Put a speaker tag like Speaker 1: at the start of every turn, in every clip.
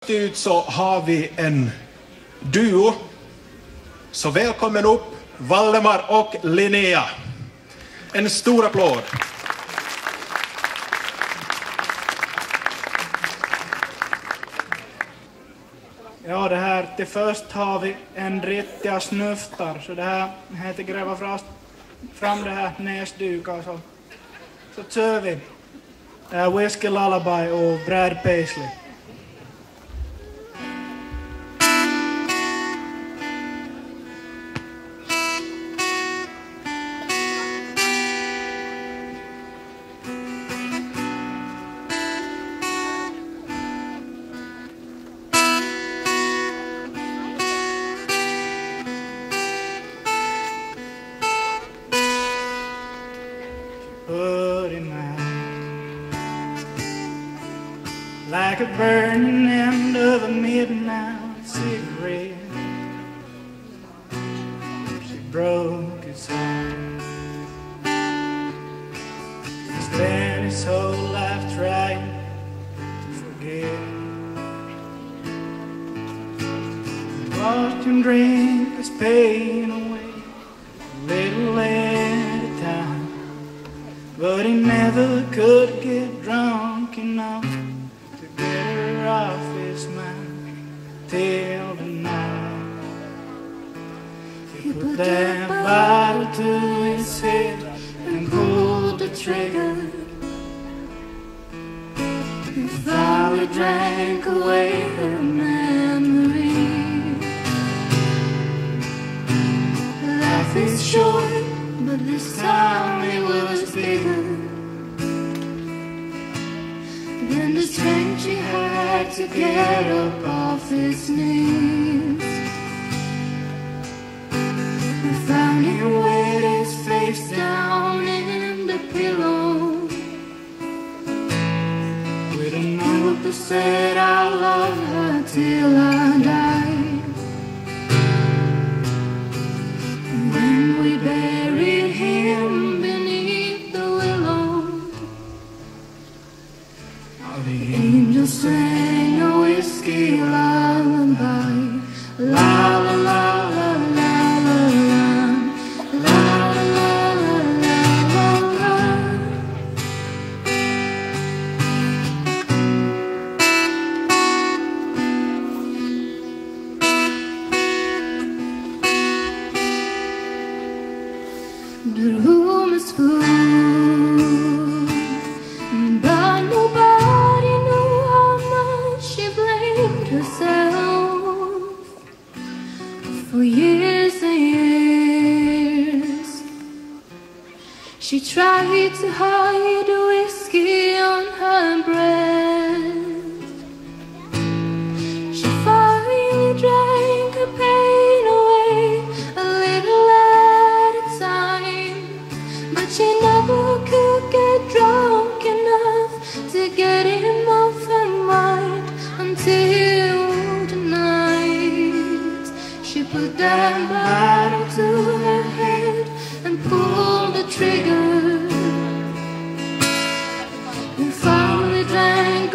Speaker 1: först ut så har vi en duo. Så välkommen upp Valdemar och Linnea. En stor applåd.
Speaker 2: Ja, det här till först har vi en riktiga snuftar, så det här heter gräva fram det här näsdukar, så kör vi Whiskey Lullaby och Brad Paisley. Like a burning end of a midnight cigarette, she broke his heart. He spent his whole life trying to forget. He watched him drink his pain away, a little at a time, but he never could get drunk enough off his mind till the night. He put that bottle to his head and pulled the trigger. He finally drank away her memory. Life is short, but this time it was bigger than the strength she had to get up off his knees. We found him with his face down in the pillow, with a note that said I love her till I die. And when we buried him beneath the willow, the angels sang a whiskey lullaby. La la la la la la la, la la la la la. The room is full, but nobody knew how much she blamed herself. For years and years she tried to hide the whiskey on her breath. She finally drank her pain away, a little at a time, but she never could get drunk enough to get him off her mind until the night she put that bottle to her head and pulled the trigger. And finally drank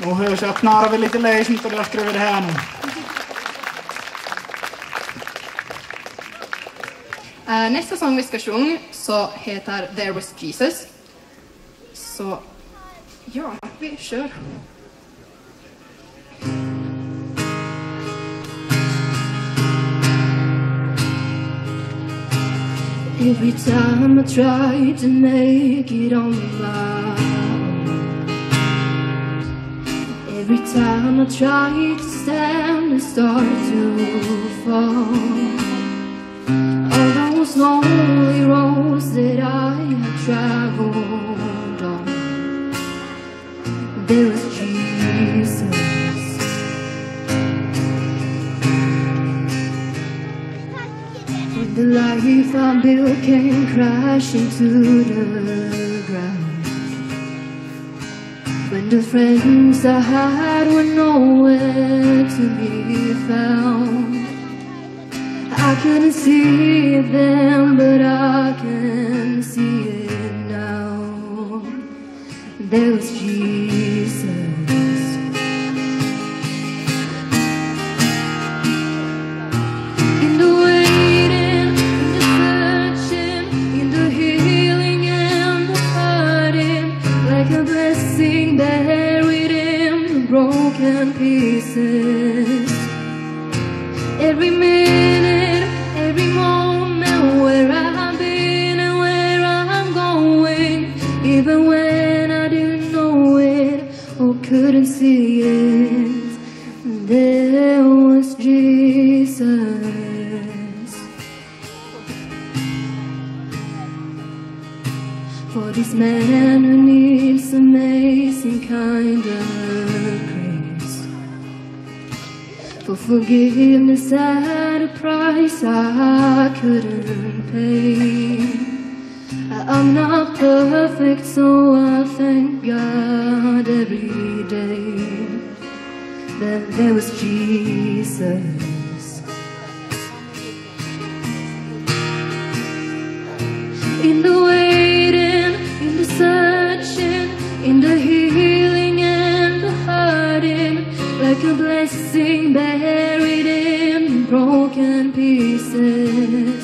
Speaker 3: Och hörs att nära väl lite läsning och jag skriver det här nu.
Speaker 4: Nästa sång vi ska sjunga så heter There was Jesus. Så ja, vi kör.
Speaker 2: Every time I try to make it on my own, every time I try to stand and start to fall, all those lonely roads that I have traveled on, there was Jesus. When the life I built came crashing to the ground, when the friends I had were nowhere to be found, I couldn't see them, but I can see it now. There was Jesus. In the waiting, in the searching, in the healing and the hurting, like a blessing buried in the broken pieces. Every minute, every moment, where I've been and where I'm going, even when I didn't know it or couldn't see it, there was Jesus. For this man who needs amazing kind of grace, for forgiveness at a price I couldn't pay. I'm not perfect, so I thank God every day that there was Jesus. In the waiting, in the searching, in the healing and the hurting, like a blessing buried in broken pieces.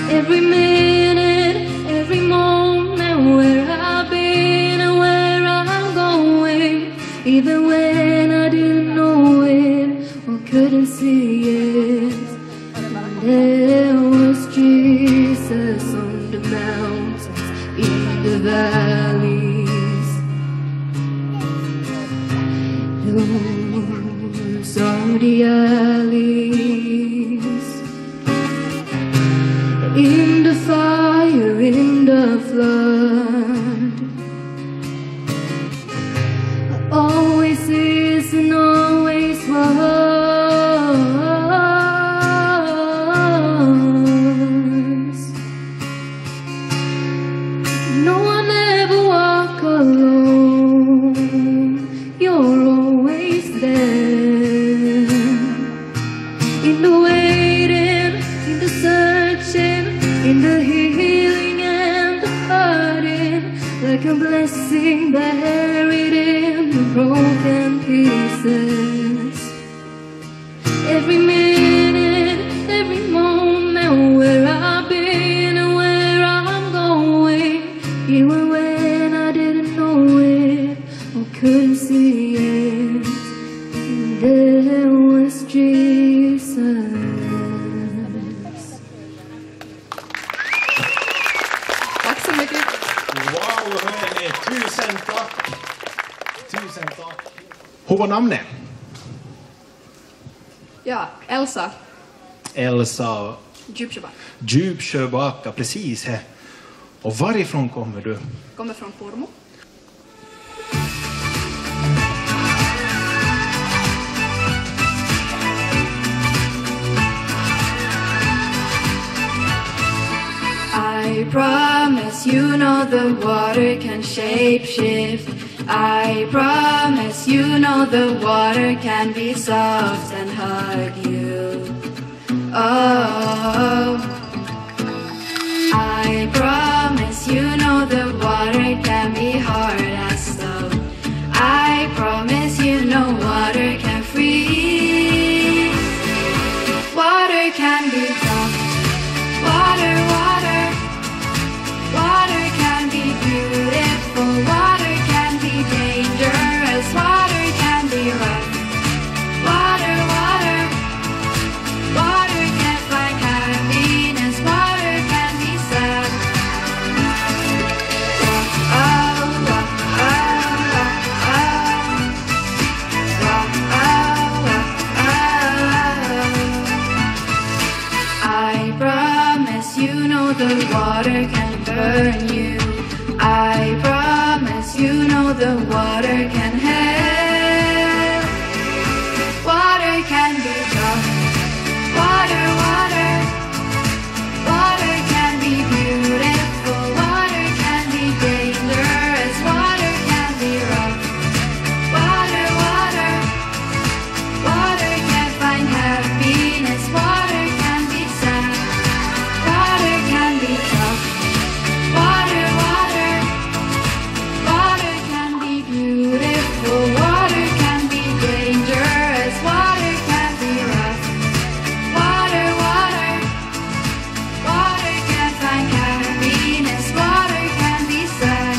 Speaker 2: Every minute, every moment, where I've been and where I'm going, even when I didn't know it or couldn't see it, there was Jesus on the mountains, in the valleys. Those are the alleys. In the fire, in the flood, always is and always was. No one ever walk alone, you're always there. In the waiting, in the searching, in the healing and the hurting, like a blessing buried in the broken pieces. Every minute, every moment, where I've been and where I'm going, even when I didn't know it or couldn't see it, there was Jesus.
Speaker 4: Tack så mycket.
Speaker 1: Wow, hörni, tusen tack! Tusen tack! Hur var namnet?
Speaker 4: Ja, Elsa
Speaker 1: Elsa
Speaker 4: Djupsjöbacka.
Speaker 1: Djupsjöbacka, precis. He. Och varifrån kommer du?
Speaker 4: Kommer från Pormo.
Speaker 2: I promise you know the water can shapeshift. I promise you know the water can be soft and hug you. Oh, I promise you know the water can be hard as stone. I no water can freeze. Water can be tough. Water, water. Water can be beautiful. Water can be dangerous. Water can be rough. Water, water. Water can find happiness. Water can be sad. I promise you know the water can burn you. I promise you know the water can help. Water can be tough. Water, water. Water can be beautiful. Water can be dangerous. Water can be rough. Water, water. Water can find happiness. Water can be sad. Water can be tough. Water, water. Water can be beautiful. Water can be dangerous. Water can be rough. Water, water. Water can find happiness. Water can be sad.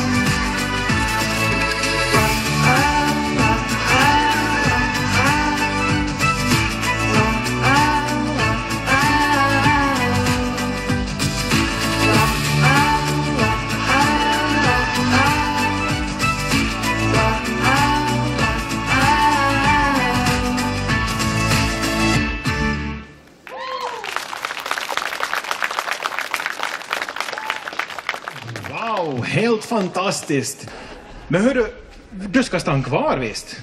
Speaker 1: Wow, helt fantastiskt. Men hörru, du ska stanna kvar visst?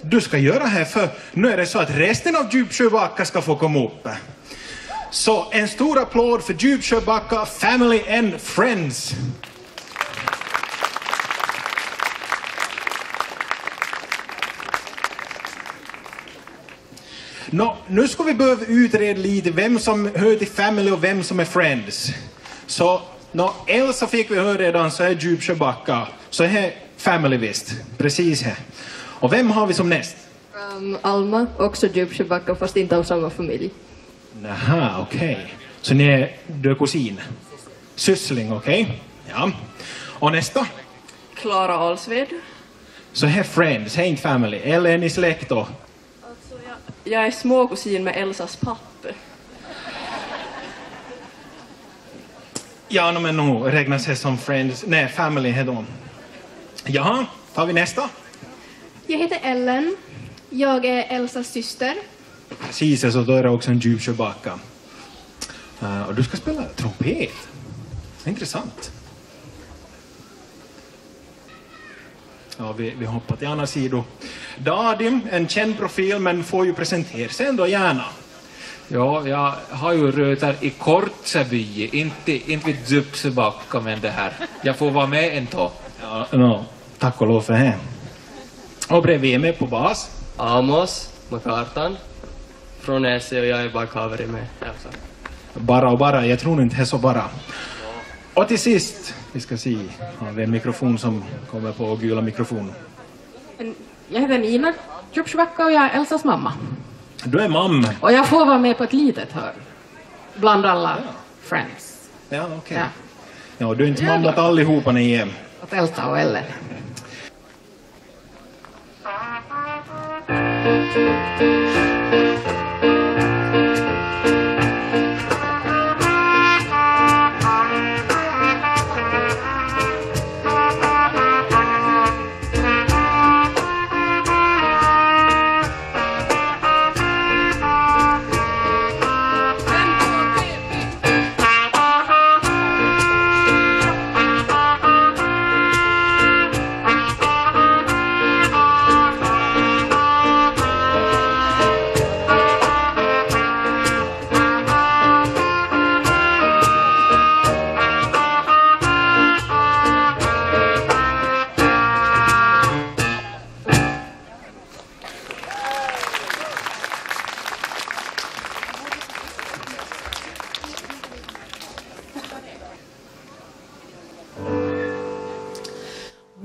Speaker 1: Du ska göra här för nu är det så att resten av Djupsjöbacka ska få komma upp. Så en stor applåd för Djupsjöbacka Family and Friends. Nu ska vi behöva utreda lite vem som hör till family och vem som är friends. Så Elsa fick vi höra redan, så är Djupsjöbacka. Så här family visst, precis här. Och vem har vi som näst?
Speaker 5: Alma, också Djupsjöbacka fast inte av samma familj.
Speaker 1: Naha, okej. Så du är kusin? Syssling, okej. Ja. Och nästa?
Speaker 5: Klara Alsved.
Speaker 1: Så här friends, här inte family. Eller är ni släkt då?
Speaker 5: Alltså, jag är småkusin med Elsas pappa.
Speaker 1: Ja, men nog räknas det som friends. Nej, family här då. Jaha, tar vi nästa?
Speaker 4: Jag heter Ellen. Jag är Elsas syster.
Speaker 1: Precis, så då är det också en Djupsjöbacka. Och du ska spela trumpet. Intressant. Ja, vi hoppar till andra sidor. Dadim, en känd profil, men får ju presentera sig ändå gärna.
Speaker 6: Ja, jag har ju rötter i Kortsäby, inte vid Djupsjöbacka, men det här. Jag får vara med en tag.
Speaker 1: Ja, tack och lov för det. Och bredvid mig på bas.
Speaker 7: Amos, Makartan, från Näse och jag är bara cover med.
Speaker 1: Bara, jag tror inte det är så bara. Och till sist, vi ska se, har vi en mikrofon som kommer på gula mikrofon.
Speaker 8: Jag heter Nina Djupsjöbacka och jag är Elsas mamma.
Speaker 1: Du är mamma.
Speaker 8: Och jag får vara med på ett litet hörn. Bland alla friends.
Speaker 1: Ja, okej. Ja, du är inte mamma åt allihopa ni är.
Speaker 8: Åt Elsa och Ellen.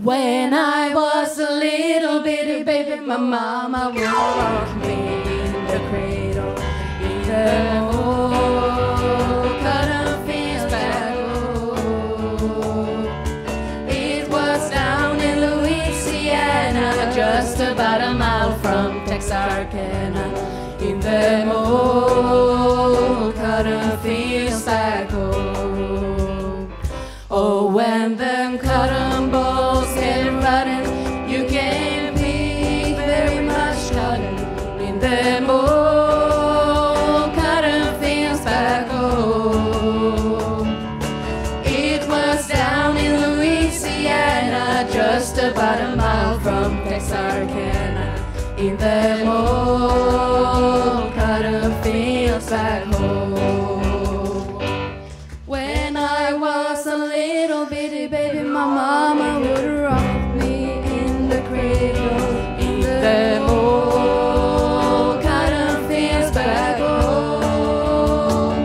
Speaker 2: When I was a little bitty bitty baby, my mama would rock me in the cradle. In the old cotton fields back home. It was down in Louisiana, just about a mile from Texarkana. In the old cotton fields back home. Oh, when them cotton balls get rotten, you can't pick very much cotton. In them old cotton fields back home. It was down in Louisiana, just about a mile from Texarkana. In them old cotton fields back home. When I was a little bitty baby, my mama would rock me in the cradle. In them old cotton fields back home.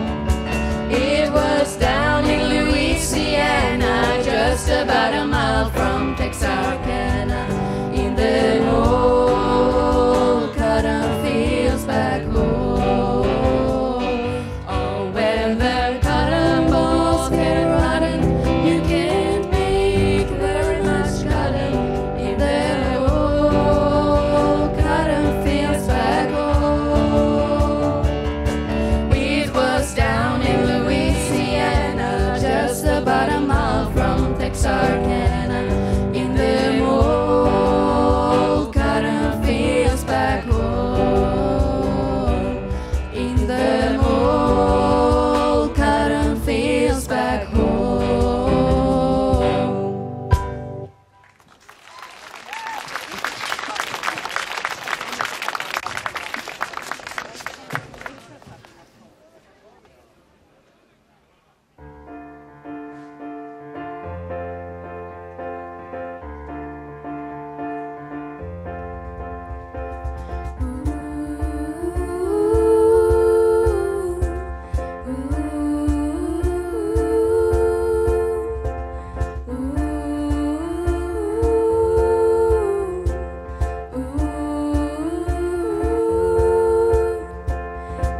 Speaker 2: It was down in Louisiana, just about a mile from Texarkana. In them old cotton fields back home. Oh, when the cotton balls get rotten, you can't make very much cotton. In the old cotton fields back home. It was down in Louisiana, just about a mile from Texarkana. In the old cotton fields back home. In the old cotton fields back home.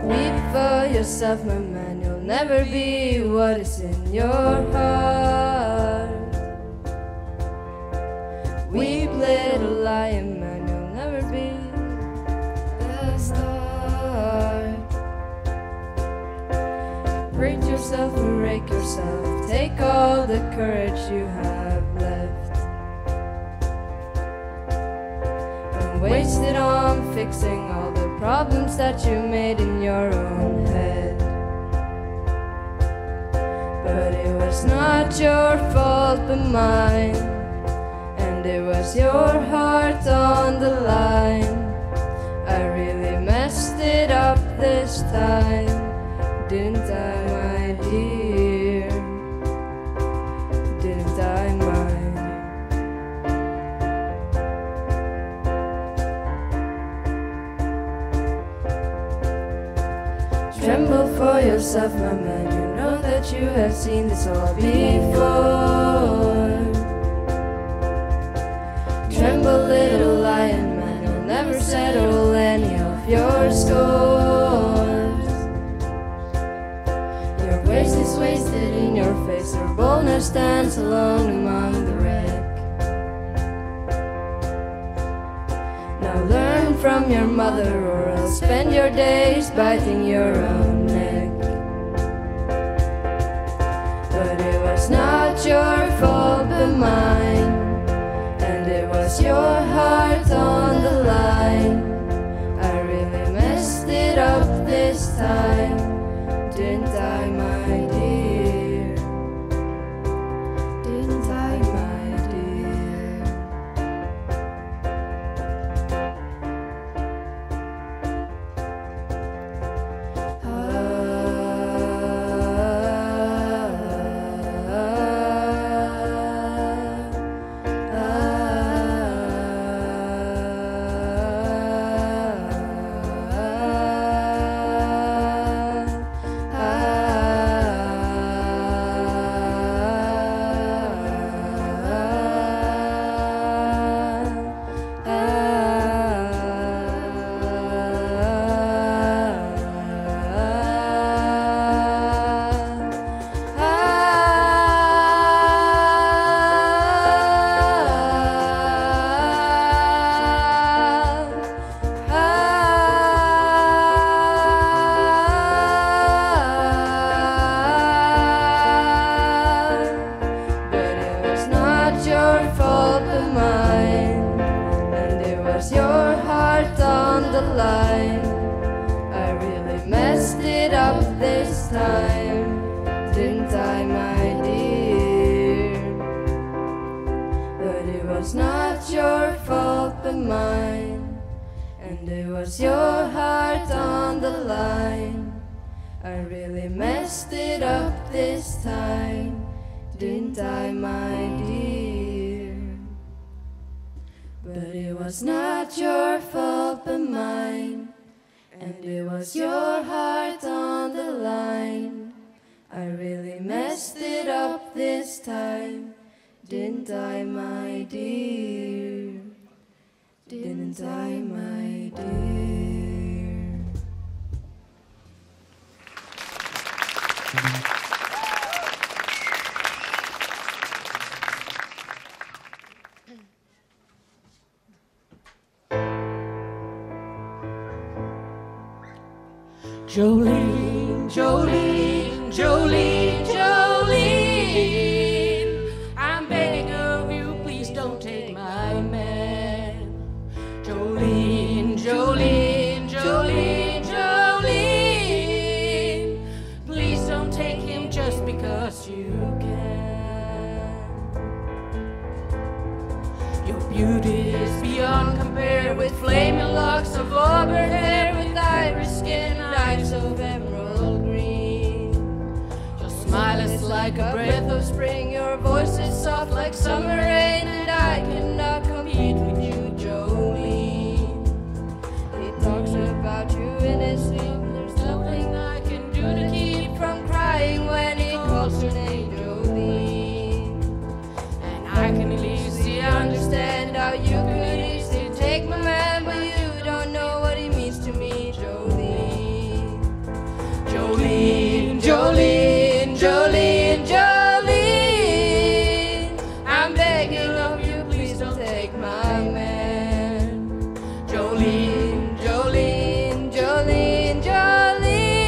Speaker 2: Weep for yourself, my man, you'll never be what is in your heart. Weep, little lion man, you'll never be the star. Break yourself and rake yourself, take all the courage you have left, and waste it on fixing all the problems that you made in your own head. But it was not your fault but mine, and it was your heart on the line. I really messed it up this time, didn't I, my dear? Didn't I, mine? Tremble for yourself, my man, you know that you have seen this all before. Tremble, little lion man, you'll never settle any of your scores. Your waste is wasted in your face, your boldness stands alone among the wreck. Now learn from your mother, or else spend your days biting your own neck. But it was not your fault but mine, and it was your heart on the line. I really messed it up this time, didn't I, my dear? Didn't I, my dear? Ah. time, didn't I, my dear? But it was not your fault but mine, and it was your heart on the line. I really messed it up this time, didn't I, my dear? But it was not your fault but mine, and it was your heart on the line. I really messed it up this time, didn't I, my dear? Didn't I, my dear?
Speaker 9: Jolene, Jolene, Jolene, Jolene, I'm begging of you, please don't take my man. Jolene, Jolene, Jolene, Jolene, please don't take him just because you can. Your beauty is beyond compare, with flaming locks of auburn hair, with iris skin, eyes of emerald green. Your smile is like a breath of spring, your voice is soft like summer rain, and I cannot compete with you, Jolene. He talks about you in his sleep, there's nothing I can do to keep from crying when he calls your name, Jolene. And I can easily understand how you could easily take my man, but you don't know what he means to me, Jolene. Jolene, Jolene, Jolene, Jolene, I'm begging of you, please don't take my man. Jolene, Jolene, Jolene, Jolene,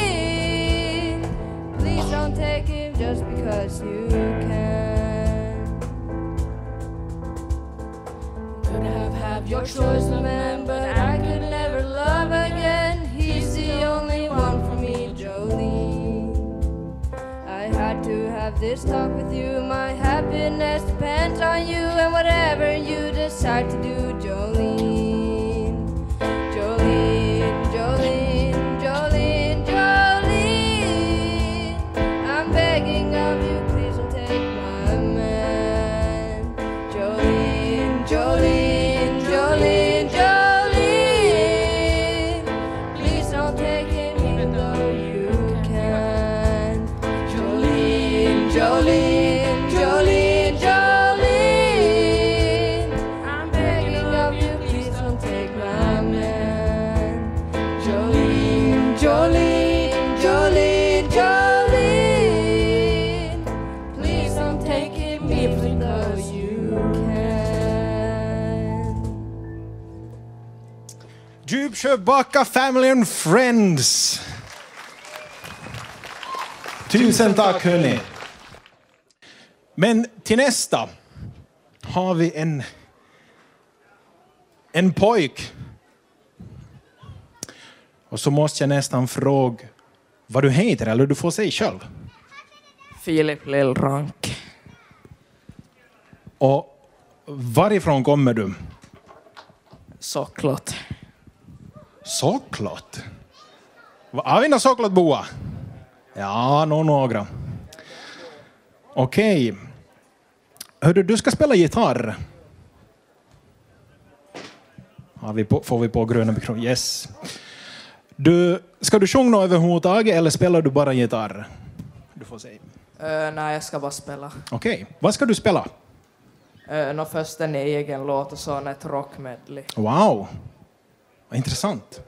Speaker 9: please don't take him just because you can. Could have your choice of man, but I could never love again. He's the only one for me, Jolene. I had to have this talk with you, my happiness depends on you, and whatever you decide to do, Jolene. Jolene, Jolene, Jolene, Jolene, I'm begging of you, please don't take my man. Jolene, Jolene, Jolene, Jolene, please don't take him even though you can. Jolene, Jolene, Jolene, Jolene, I'm begging of you, please don't take my man. Jolene, Jolene, Jolene, Jolene, please don't take him even though you can.
Speaker 1: Djupsjöbacka family and friends. Tusen tack hörni. Men till nästa har vi en pojk. Och så måste jag nästan fråga vad du heter, eller du får säga själv.
Speaker 10: Filip Lillrank.
Speaker 1: Och varifrån kommer du?
Speaker 10: Socklot.
Speaker 1: Socklot? Har vi några socklotboa? Ja, några. Okej. Hördu, du ska spela gitarr. Får vi på gröna mikrofoner? Yes. Ska du sjunga överhuvudtaget eller spelar du bara gitarr? Du får säga.
Speaker 10: Nej, jag ska bara spela.
Speaker 1: Okej. Vad ska du spela?
Speaker 10: Först en egen låt och så ett rockmedley.
Speaker 1: Wow. Vad intressant.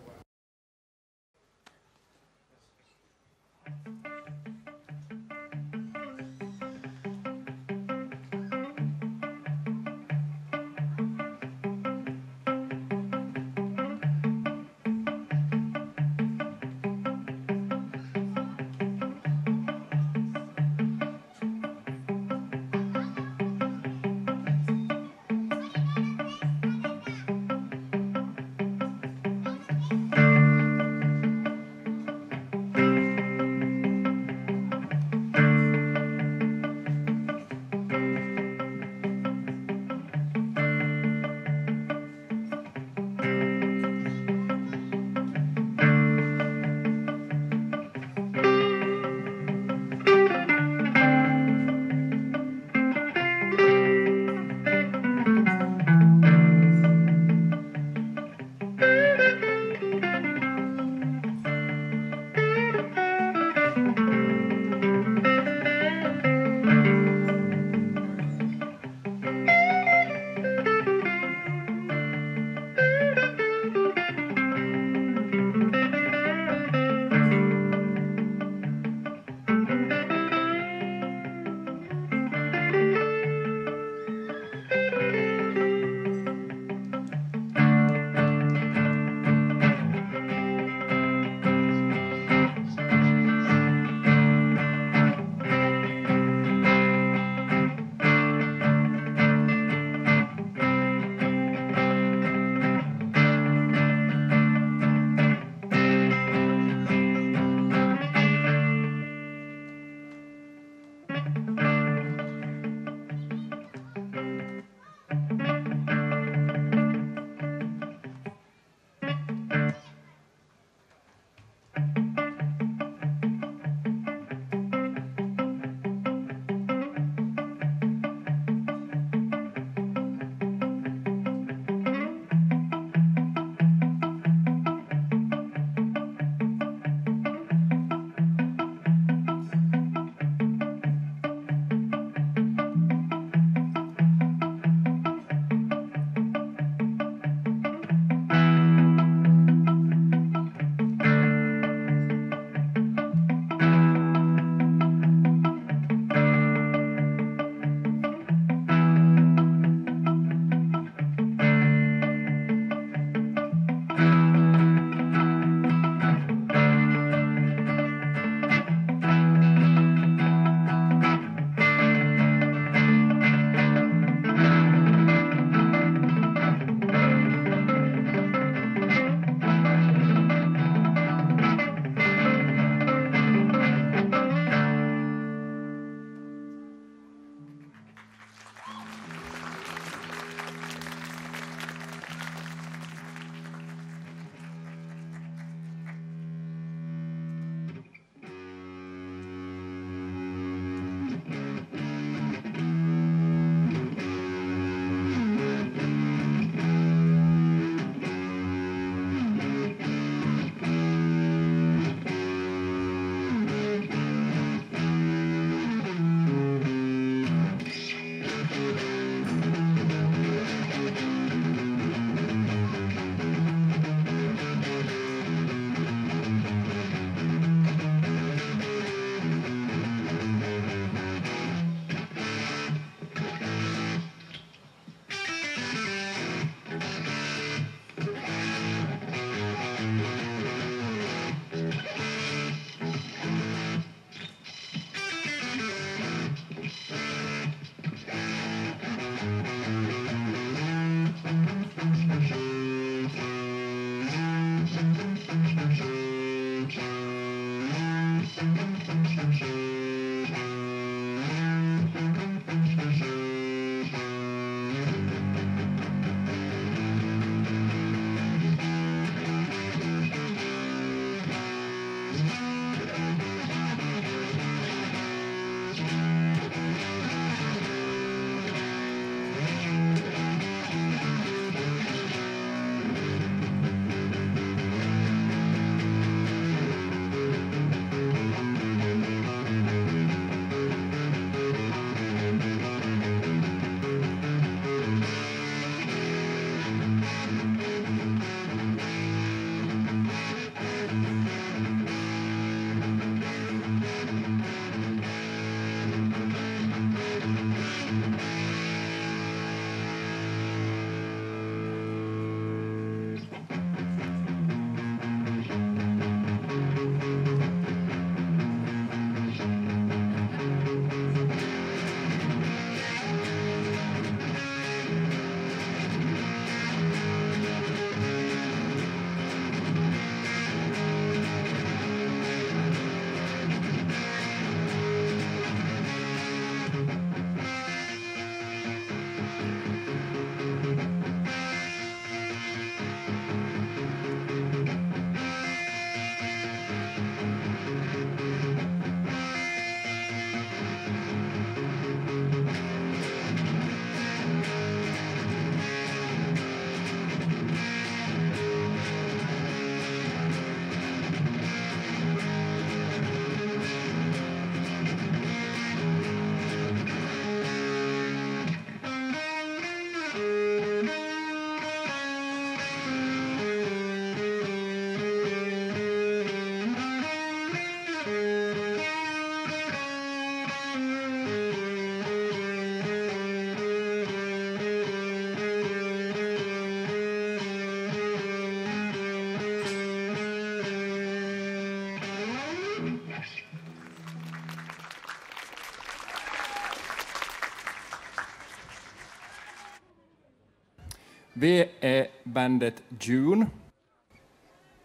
Speaker 11: Vi är bandet June.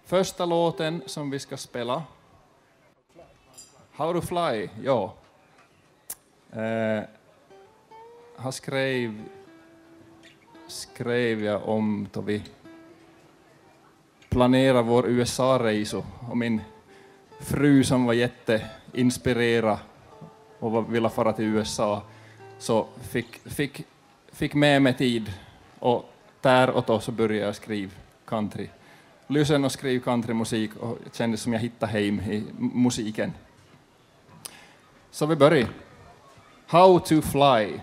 Speaker 11: Första låten som vi ska spela, How to Fly, ja. Han skrev jag om då vi planerade vår USA-resa och min fru som var jätteinspirerad och ville fara till USA så fick med mig tid och där och då så började jag skriva country. Lyssna och skriva countrymusik och det kändes som jag hittade hem i musiken. Så vi börjar. How to Fly.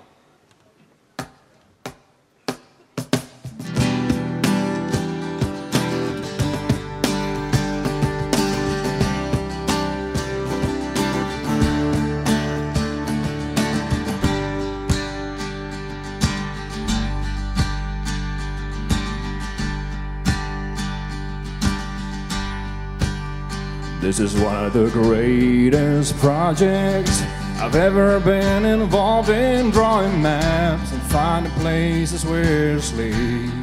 Speaker 11: This is one of the greatest projects I've ever been involved in, drawing maps and finding places where to sleep.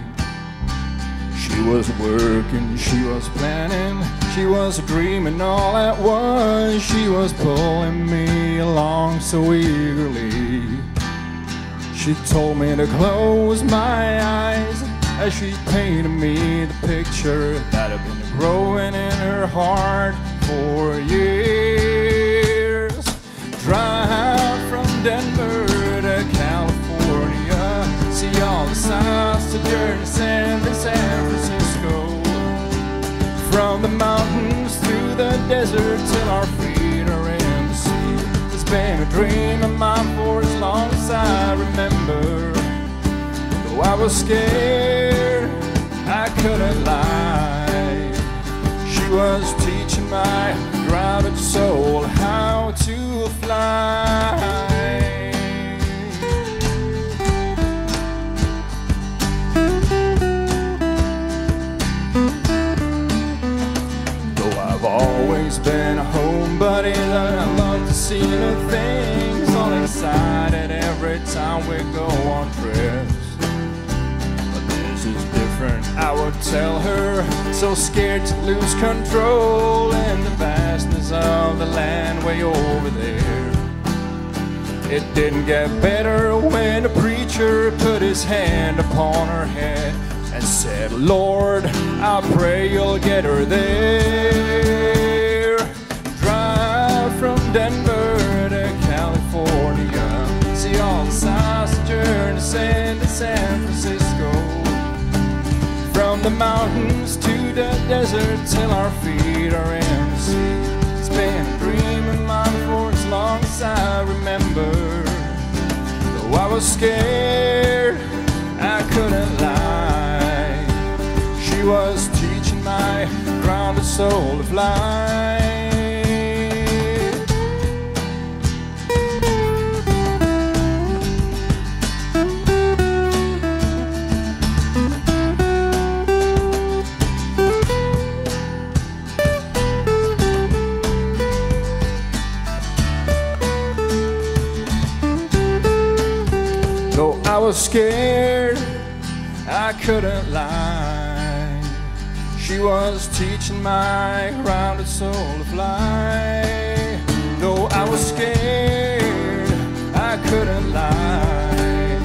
Speaker 11: She was working, she was planning, she was dreaming all at once. She was pulling me along so eagerly. She told me to close my eyes as she painted me the picture that had been growing in her heart for years. Drive from Denver to California, see all the sights to Jersey, San Francisco. From the mountains through the desert till our feet are in the sea. It's been a dream of mine for as long as I remember. Though I was scared, I couldn't lie. She was teaching my grounded soul how to fly. Though I've always been a homebody, I love to see new things, all excited every time we go on trips. I would tell her, so scared to lose control in the vastness of the land way over there. It didn't get better when the preacher put his hand upon her head and said, Lord, I pray you'll get her there. Drive from Denver to California, see all the sights of Jersey, San Francisco. From the mountains to the desert till our feet are in the sea. It's been a dream of mine for as long as I remember. Though I was scared, I couldn't lie. She was teaching my grounded soul to fly. I was scared, I couldn't lie. She was teaching my grounded soul to fly. Though I was scared, I couldn't lie.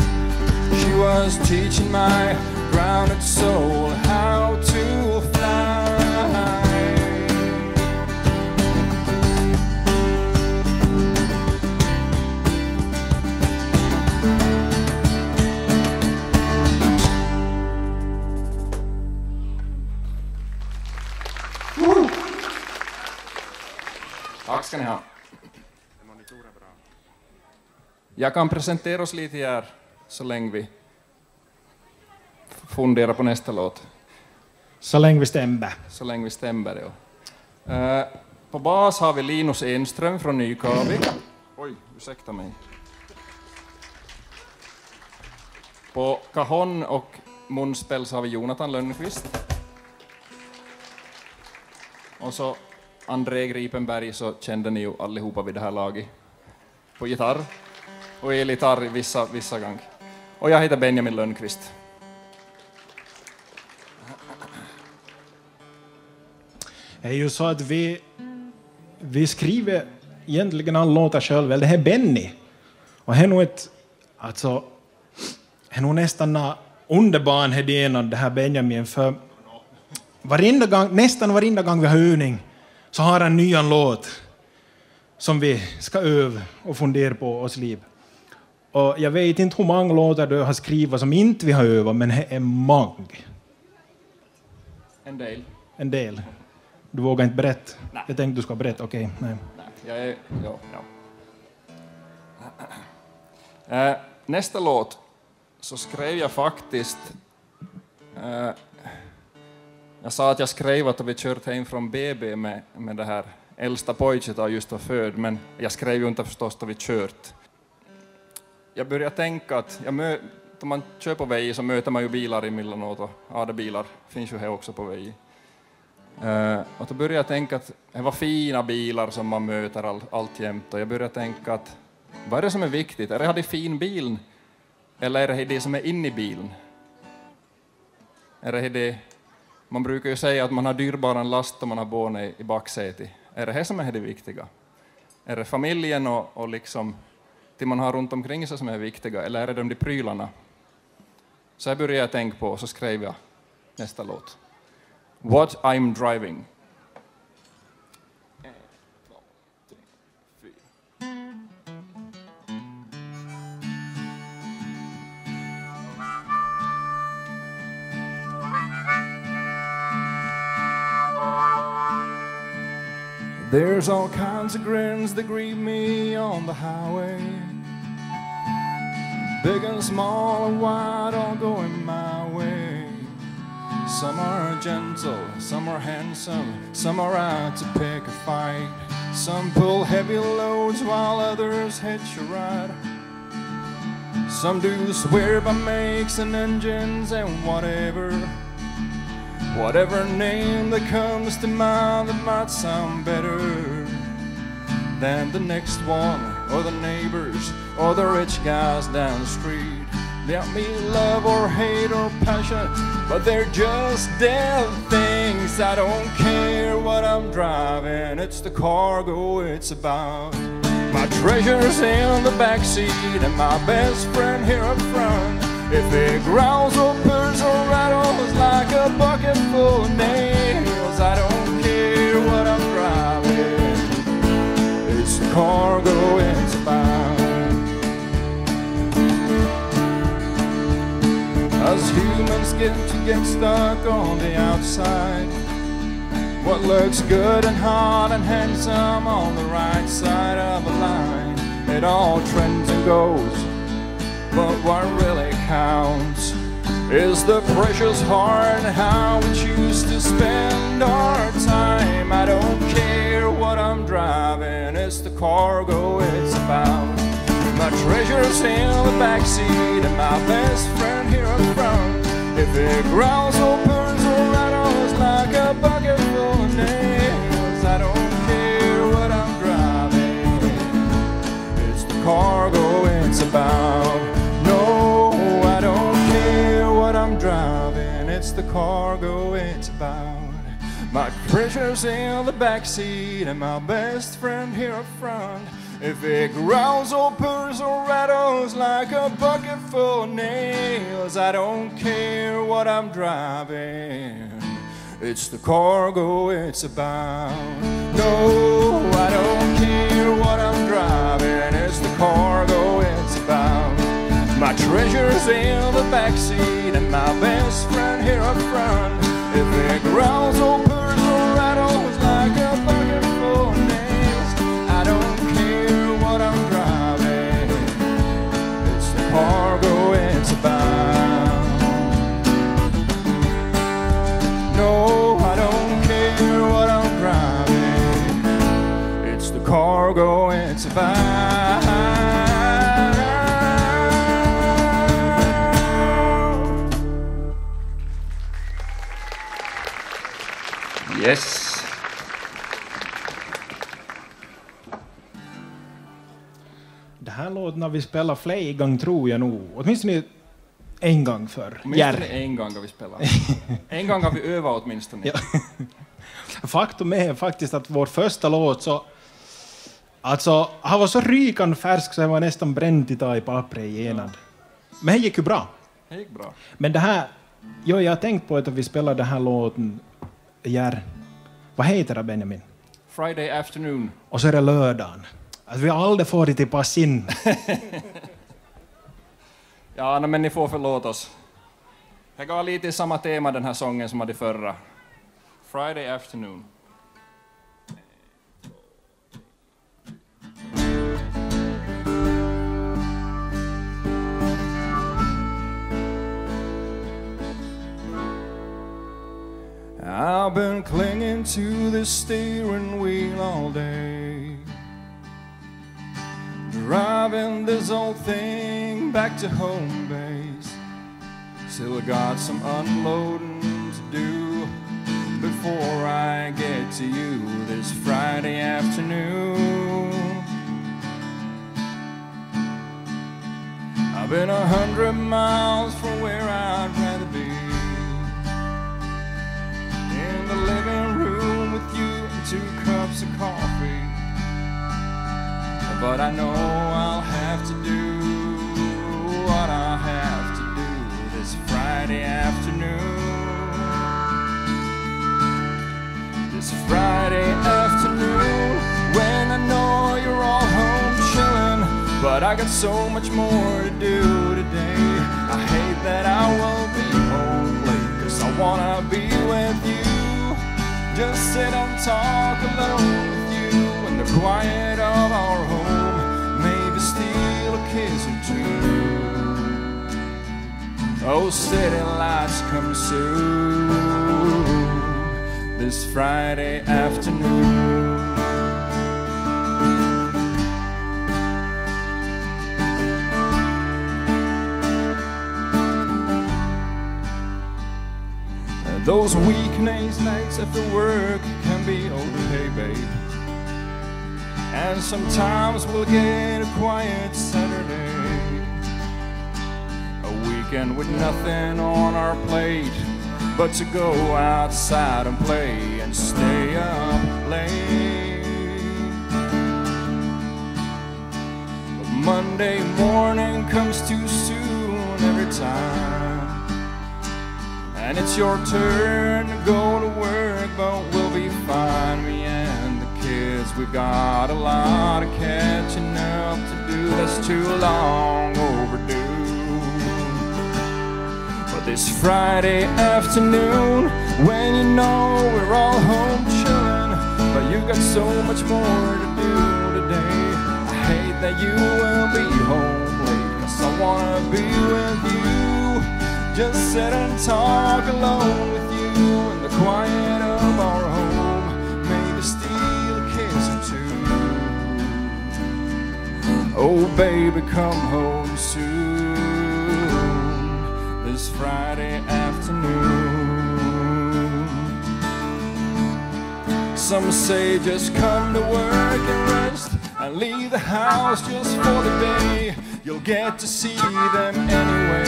Speaker 11: She was teaching my grounded soul how to fly. Tack ska ni ha. Jag kan presentera oss lite här så länge vi funderar på nästa låt.
Speaker 3: Så länge vi stämmer.
Speaker 11: Så länge vi stämmer, ja. På bas har vi Linus Enström från Nykarleby. Oj, ursäkta mig. På cajon och munspel så har vi Jonathan Lönnqvist. Och så André Gripenberg, så kände ni ju allihopa vid det här laget. På gitarr och elgitarr vissa gånger. Och jag heter Benjamin Lönnqvist.
Speaker 3: Det är ju så att vi skriver egentligen alla låtar själva. Det här är Benny. Och det är nog nästan underbarn hedén det här Benjamin. För nästan varenda gång vi har övning så har han en ny låt som vi ska öva och fundera på oss liv. Och jag vet inte hur många låtar du har skrivit som inte vi har övat, men det är många. En del. Du vågar inte berätta?
Speaker 11: Nej.
Speaker 3: Jag tänkte du ska berätta, okej. Nej.
Speaker 11: Nästa låt så skrev jag faktiskt... jag sa att jag skrev att vi kört hem från BB med det här äldsta pojket och just var född, men jag skrev ju inte förstås att vi kört. Jag började tänka att om man kör på väg så möter man ju bilar emellanåt, och AD-bilar finns ju här också på väg. Och då började jag tänka att det var fina bilar som man möter alltjämt, och jag började tänka att vad är det som är viktigt? Är det att ha fin bil, eller är det som är inne i bilen? Är det man brukar ju säga att man har dyrbara last om man har barn i baksätet. Är det som är det viktiga? Är det familjen och liksom det man har runt omkring sig som är viktiga, eller är det de prylarna? Så jag började tänka på, och så skrev jag nästa låt. What I'm driving.
Speaker 12: There's all kinds of grins that greet me on the highway. Big and small and wide, all going my way. Some are gentle, some are handsome, some are out to pick a fight. Some pull heavy loads while others hitch a ride. Some do swear by makes and engines and whatever name that comes to mind that might sound better than the next one, or the neighbors, or the rich guys down the street. They don't mean love or hate or passion, but they're just dead things. I don't care what I'm driving, it's the cargo it's about. My treasure's in the backseat and my best friend here up front. If it growls or purrs or rattles like a bucket full of nails, I don't care what I'm driving, it's the cargo it's about. Us humans get stuck on the outside. What looks good and hot and handsome on the right side of a line, it all trends and goes. But what really counts is the precious heart and how we choose to spend our time. I don't care what I'm driving, it's the cargo it's about. My treasure's in the backseat and my best friend here up front. If it growls or purrs or rattles like a bucket full of nails, I don't care what I'm driving, it's the cargo it's about. No, I don't care what I'm driving, it's the cargo it's about. My treasure's in the backseat and my best friend here up front. If it growls or purrs or rattles like a bucket full of nails, I don't care what I'm driving, it's the cargo it's about. No, I don't care what I'm driving, it's the cargo it's about. My treasure's in the backseat and my best friend here up front. If it growls or purrs or rattles like a bucket full of nails, I don't care what I'm driving, it's the cargo it's about. No, I don't care what I'm driving, it's the cargo it's about.
Speaker 11: Yes.
Speaker 3: Det här låten har vi spelat flera gånger, tror jag nog. Åtminstone en gång för.
Speaker 11: Åtminstone en gång har vi spelat. En gång har vi övat åtminstone.
Speaker 3: Ja. Faktum är faktiskt att vår första låt så... Alltså, han var så rykande färsk så jag var nästan bränd i pappret igenom. Men det gick ju bra.
Speaker 11: Det gick bra.
Speaker 3: Men det här... Jo, jag har tänkt på att vi spelar den här låten... Vad heter det, Benjamin?
Speaker 11: Friday afternoon.
Speaker 3: Och så är det lördagen. Alltså, vi har aldrig fått det till pass in.
Speaker 11: Ja, men ni får förlåta oss. Jag gav lite i samma tema den här sången som hade förra. Friday afternoon. I've been clinging to the steering wheel all day, driving this old thing back to home base. Still got some unloading to do before I get to you this Friday afternoon. I've been 100 miles from where I'd rather be, in the living room with you and 2 cups of coffee. But I know I'll have to do what I have to do this Friday afternoon. This Friday afternoon, when I know you're all home chillin', but I got so much more to do today. I hate that I won't be home late, 'cause I wanna be with you. Just sit and talk alone with you in the quiet of our home. Maybe steal a kiss or 2. Oh, city lights come soon this Friday afternoon. Those weeknights nights after work can be okay, babe. And sometimes we'll get a quiet Saturday, a weekend with nothing on our plate but to go outside and play and stay up late. But Monday morning comes too soon every time, and it's your turn to go to work, but we'll be fine, me and the kids. We've got a lot of catching up to do that's too long overdue. But this Friday afternoon, when you know we're all home chillin', but you got so much more to do today. I hate that you will be home late, 'cause I wanna be with you. Just sit and talk alone with you in the quiet of our home. Maybe steal a kiss or 2. Oh, baby, come home soon this Friday afternoon. Some say just come to work and rest and leave the house just for the day. You'll get to see them anyway.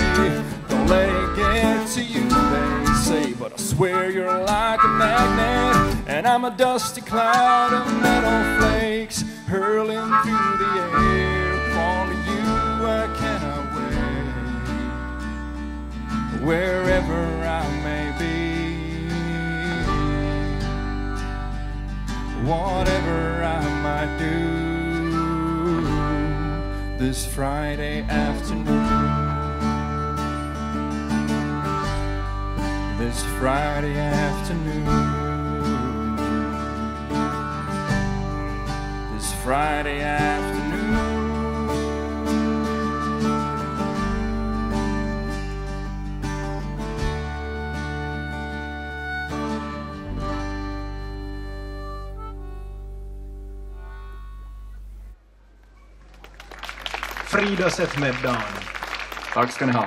Speaker 11: Don't let it get to you, they say. But I swear you're like a magnet, and I'm a dusty cloud of metal flakes hurling through the air. Onto you I cannot wait, wherever I may be, whatever I might do this Friday afternoon. This Friday afternoon. This Friday afternoon.
Speaker 3: Frida sett med Dan.
Speaker 11: Tack ska ni ha.